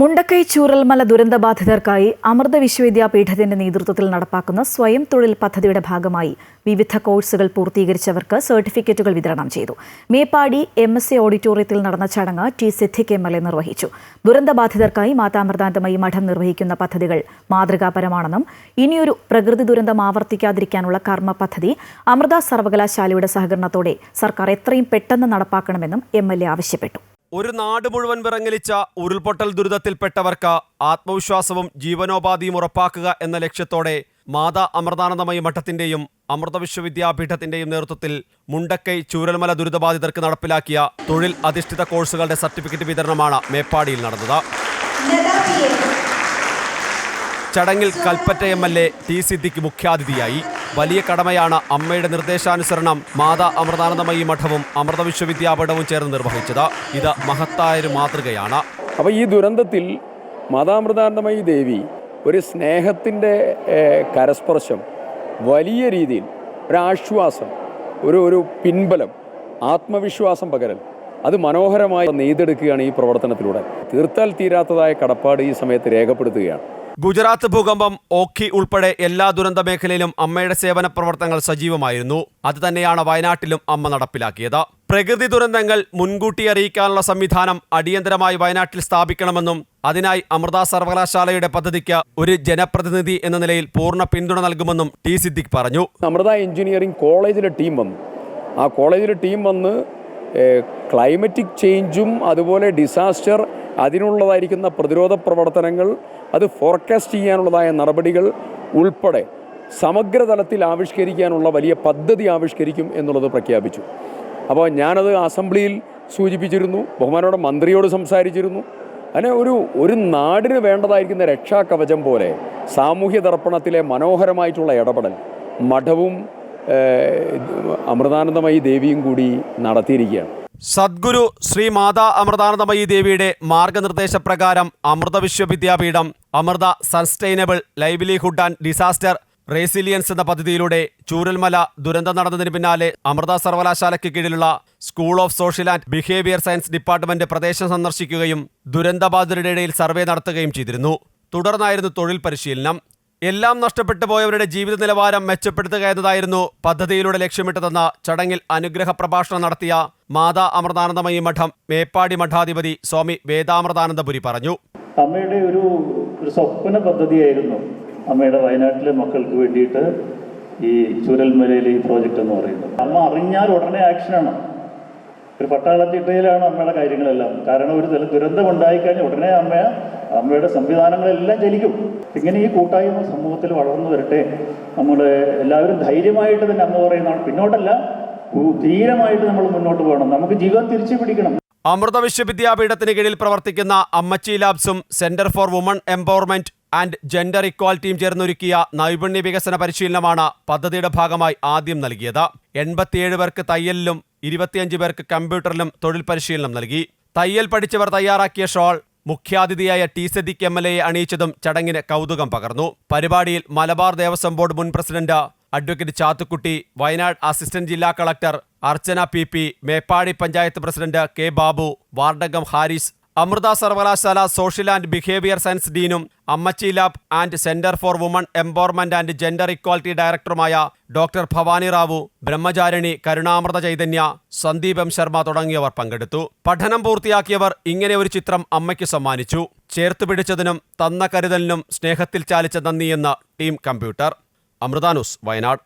മുണ്ടക്കൈ ചൂരൽമല ദുരന്തബാധിതർക്കായി അമൃത വിശ്വവിദ്യാപീഠത്തിന്റെ നേതൃത്വത്തിൽ നടപ്പാക്കുന്ന സ്വയം തൊഴിൽ പദ്ധതിയുടെ ഭാഗമായി വിവിധ കോഴ്സുകൾ പൂർത്തീകരിച്ചവർക്ക് സർട്ടിഫിക്കറ്റുകൾ വിതരണം ചെയ്തു. മേപ്പാടി MSA ഓഡിറ്റോറിയത്തിൽ നടന്ന ചടങ്ങ് ടി സിദ്ദിഖ് MLA നിർവഹിച്ചു. ദുരന്തബാധിതർക്കായി മാതാമൃതാനന്ദമയി മഠം നിർവഹിക്കുന്ന പദ്ധതികൾ മാതൃകാപരമാണെന്നും ഇനിയൊരു പ്രകൃതി ദുരന്തം ആവർത്തിക്കാതിരിക്കാനുള്ള കർമ്മ പദ്ധതി അമൃത സർവകലാശാലയുടെ സഹകരണത്തോടെ സർക്കാർ എത്രയും പെട്ടെന്ന് നടപ്പാക്കണമെന്നും MLA ആവശ്യപ്പെട്ടു. ഒരു നാട് മുഴുവൻ വിറങ്ങലിച്ച ഉരുൾപൊട്ടൽ ദുരിതത്തിൽപ്പെട്ടവർക്ക് ആത്മവിശ്വാസവും ജീവനോപാധിയും ഉറപ്പാക്കുക എന്ന ലക്ഷ്യത്തോടെ മാതാ അമൃതാനന്ദമയി മഠത്തിന്റെയും അമൃത വിശ്വവിദ്യാപീഠത്തിന്റെയും നേതൃത്വത്തിൽ മുണ്ടക്കൈ ചൂരൽമല ദുരിതബാധിതർക്ക് നടപ്പിലാക്കിയ തൊഴിൽ അധിഷ്ഠിത കോഴ്സുകളുടെ സർട്ടിഫിക്കറ്റ് വിതരണമാണ് മേപ്പാടിയിൽ നടന്നത്. ചടങ്ങിൽ കൽപ്പറ്റ MLA ടി സിദ്ദിഖ് മുഖ്യാതിഥിയായി. വലിയ കടമയാണ് അമ്മയുടെ നിർദ്ദേശാനുസരണം മാതാ അമൃതാനന്ദമയി മഠവും അമൃത വിശ്വവിദ്യാപീഠവും ചേർന്ന് നിർവഹിച്ചത്. ഇത് മഹത്തായൊരു മാതൃകയാണ്. അപ്പോൾ ഈ ദുരന്തത്തിൽ മാതാ അമൃതാനന്ദമയി ദേവി ഒരു സ്നേഹത്തിൻ്റെ കരസ്പർശം, വലിയ രീതിയിൽ ഒരാശ്വാസം, ഒരു പിൻബലം, ആത്മവിശ്വാസം പകരൽ, അത് മനോഹരമായി നെയ്തെടുക്കുകയാണ് ഈ പ്രവർത്തനത്തിലൂടെ. തീർത്താൽ തീരാത്തതായ കടപ്പാട് ഈ സമയത്ത് രേഖപ്പെടുത്തുകയാണ്. ഗുജറാത്ത് ഭൂകമ്പം, ഓഖി ഉൾപ്പെടെ എല്ലാ ദുരന്ത മേഖലയിലും അമ്മയുടെ സേവന പ്രവർത്തനങ്ങൾ സജീവമായിരുന്നു. അതുതന്നെയാണ് വയനാട്ടിലും അമ്മ നടപ്പിലാക്കിയത്. പ്രകൃതി ദുരന്തങ്ങൾ മുൻകൂട്ടി അറിയിക്കാനുള്ള സംവിധാനം അടിയന്തരമായി വയനാട്ടിൽ സ്ഥാപിക്കണമെന്നും അതിനായി അമൃത സർവകലാശാലയുടെ പദ്ധതിക്ക് ഒരു ജനപ്രതിനിധി എന്ന നിലയിൽ പൂർണ്ണ പിന്തുണ നൽകുമെന്നും ടി സിദ്ദിഖ് പറഞ്ഞു. അമൃത എഞ്ചിനീയറിംഗ് കോളേജിലെ ടീം വന്നു. ആ കോളേജിലെ ടീം വന്ന് ക്ലൈമറ്റിക് ചേഞ്ചും അതുപോലെ ഡിസാസ്റ്റർ, അതിനുള്ളതായിരിക്കുന്ന പ്രതിരോധ പ്രവർത്തനങ്ങൾ, അത് ഫോർകാസ്റ്റ് ചെയ്യാനുള്ളതായ നടപടികൾ ഉൾപ്പെടെ സമഗ്രതലത്തിൽ ആവിഷ്കരിക്കാനുള്ള വലിയ പദ്ധതി ആവിഷ്കരിക്കും എന്നുള്ളത് പ്രഖ്യാപിച്ചു. അപ്പോൾ ഞാനത് അസംബ്ലിയിൽ സൂചിപ്പിച്ചിരുന്നു, ബഹുമാനോടെ മന്ത്രിയോട് സംസാരിച്ചിരുന്നു. അങ്ങനെ ഒരു നാടിന് വേണ്ടതായിരിക്കുന്ന രക്ഷാകവചം പോലെ സാമൂഹ്യ ദർപ്പണത്തിലെ മനോഹരമായിട്ടുള്ള ഇടപെടൽ മഠവും അമൃതാനന്ദമയി ദേവിയും കൂടി നടത്തിയിരിക്കുകയാണ്. സദ്ഗുരു ശ്രീ മാതാ അമൃതാനന്ദമയി ദേവിയുടെ മാർഗനിർദ്ദേശപ്രകാരം Amrita Vishwavidyapeetham Amrita sustainable livelihood and disaster resilience എന്ന പദ്ധതിയിലൂടെ ചൂരൽമല ദുരന്തം നടന്നതിന് പിന്നാലെ അമൃത സർവകലാശാലയ്ക്ക് കീഴിലുള്ള school of social and behaviour science department പ്രദേശം സന്ദർശിക്കുകയും ദുരന്തബാധിതരുടെ ഇടയിൽ സർവേ നടത്തുകയും ചെയ്തിരുന്നു. തുടർന്നായിരുന്നു തൊഴിൽ പരിശീലനം. എല്ലാം നഷ്ടപ്പെട്ടു പോയവരുടെ ജീവിത നിലവാരം മെച്ചപ്പെടുത്തുക എന്നതായിരുന്നു പദ്ധതിയിലൂടെ ലക്ഷ്യമിട്ടതെന്ന് ചടങ്ങിൽ അനുഗ്രഹ പ്രഭാഷണം നടത്തിയ മാതാ അമൃതാനന്ദമയി മഠം മേപ്പാടി മഠാധിപതി സ്വാമി വേദാമൃതാനന്ദപുരി പറഞ്ഞു. അമ്മയുടെ ഒരു സ്വപ്ന പദ്ധതിയായിരുന്നു അമ്മയുടെ വയനാട്ടിലെ മക്കൾക്ക് വേണ്ടിയിട്ട് ഈ ചൂരൽമലയിലെ ഈ പ്രോജക്റ്റ് എന്ന് പറയുന്നത്. അമ്മ അറിഞ്ഞാൽ ഉടനെ ആക്ഷനാണ്. ഒരു പട്ടാളത്തിട്ടയിലാണ് അമ്മയുടെ കാര്യങ്ങളെല്ലാം. കാരണം ഒരു ദുരന്തം ഉണ്ടായിക്കഴിഞ്ഞാൽ ഉടനെ അമ്മയുടെ സംവിധാനങ്ങളെല്ലാം ചലിക്കും. ഇങ്ങനെ ഈ കൂട്ടായ്മ സമൂഹത്തിൽ വളർന്നു വരട്ടെ. നമ്മൾ എല്ലാവരും ധൈര്യമായിട്ട് തന്നെ അമ്മ പറയുന്നതാണ്, പിന്നോട്ടല്ല, ധീരമായിട്ട് നമ്മൾ മുന്നോട്ട് പോകണം. നമുക്ക് ജീവൻ തിരിച്ചു പിടിക്കണം. അമൃത വിശ്വവിദ്യാപീഠത്തിന് കീഴിൽ പ്രവർത്തിക്കുന്ന അമ്മച്ചി ലാബ്സും centre for women empowerment and gender ഇക്വാലിറ്റിയും ചേർന്നൊരുക്കിയ നൈപുണ്യ വികസന പരിശീലനമാണ് പദ്ധതിയുടെ ഭാഗമായി ആദ്യം നൽകിയത്. 87 പേർക്ക് തയ്യലിലും 25 പേർക്ക് കമ്പ്യൂട്ടറിലും തൊഴിൽ പരിശീലനം നൽകി. തയ്യൽ പഠിച്ചവർ തയ്യാറാക്കിയ ഷോൾ മുഖ്യാതിഥിയായ ടി സിദ്ദിഖ് MLA അണിയിച്ചതും ചടങ്ങിന് കൗതുകം പകർന്നു. പരിപാടിയിൽ മലബാർ ദേവസ്വം ബോർഡ് മുൻ president advocate Chathukutty, Wayanad assistant ജില്ലാ collector Archana PP, Meppadi panchayat president K Babu, വാർഡംഗം ഹാരിസ്, അമൃത സർവകലാശാല സോഷ്യൽ ആൻഡ് ബിഹേവിയർ സയൻസ് ഡീനും Ammachi lab and centre for women empowerment and gender equality ഡയറക്ടറുമായ ഡോക്ടർ ഭവാനി റാവു, ബ്രഹ്മചാരിണി കരുണാമൃത ചൈതന്യ, സന്ദീപം ശർമ്മ തുടങ്ങിയവർ പങ്കെടുത്തു. പഠനം പൂർത്തിയാക്കിയവർ ഇങ്ങനെ ഒരു ചിത്രം അമ്മയ്ക്ക് സമ്മാനിച്ചു. ചേർത്തുപിടിച്ചതിനും തന്ന കരുതലിനും സ്നേഹത്തിൽ ചാലിച്ച നന്ദിയെന്ന് team computer. Amrita news, Wayanad.